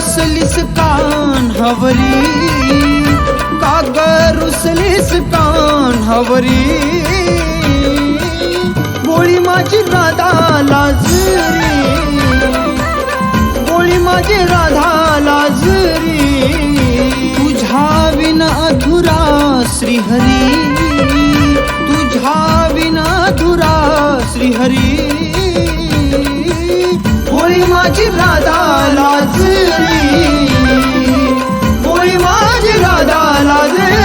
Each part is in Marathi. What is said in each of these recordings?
रुसलीस कान्हावरी, का ग रुसलीस कान्हावरी, भोळी माझी राधा लाजरी, भोळी माझी राधा लाजरी, तुझ्या विना अधुरा श्रीहरी, तुझ्या विना अधुरा श्रीहरी, भोळी माझी राधा लाजरी, भोळी माझी राधा लाजरी।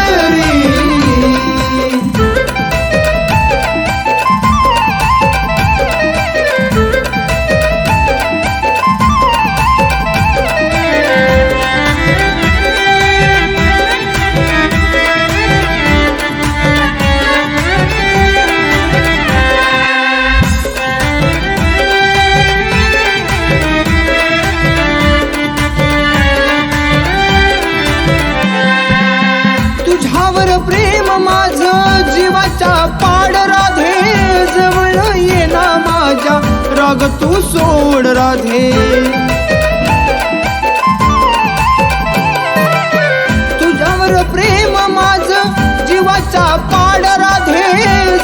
प्रेम माझं जीवाचा पाड राधे, जवळ ये ना माझ्या राग तू सोड राधे, तुझ्यावर प्रेम माझं जीवाचा पाड राधे,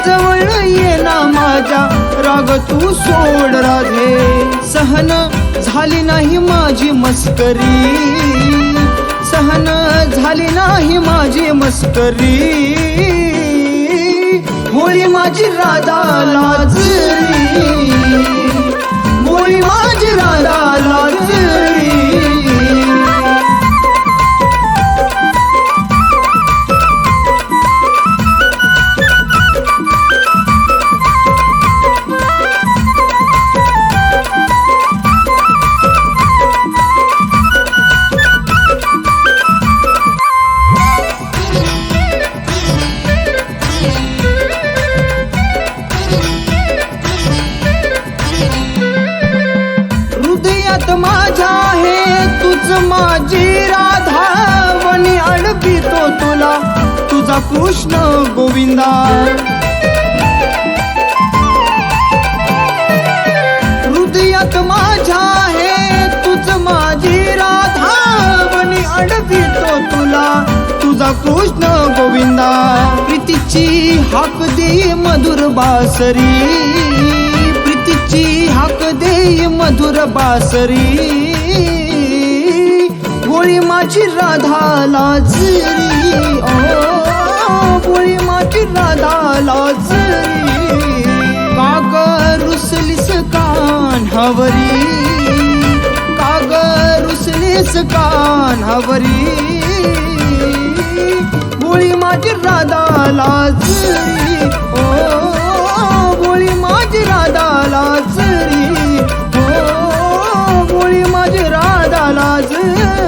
जवळ ये ना माझ्या राग तू सोड राधे, सहन झाली नाही माझी मस्करी, सहन झाली नाही माझी मस्करी, भोळी माझी राधा लाजरी, भोळी माझी राधा लाजरी। माझ्या आहे तुझ माझी राधा, वनी अडवितो तुला तुझा कृष्ण गोविंदा, हृदयात माझ्या आहे तुझ माझी राधा, वनी अडवितो तुला तुझा कृष्ण गोविंदा, प्रीतीची हाक दे मधुर बासरी, प्रीतीची हाक दे मधुर बासरी, भोळी माझी राधा लाजरी, ओ भोळी माझी राधा लाजरी, का ग रुसलीस कान्हावरी, का ग रुसलीस कान्हावरी, भोळी माझी राधा लाजरी, ओ भोळी माझी राधा लाजरी, ओ भोळी माझी राधा लाजरी।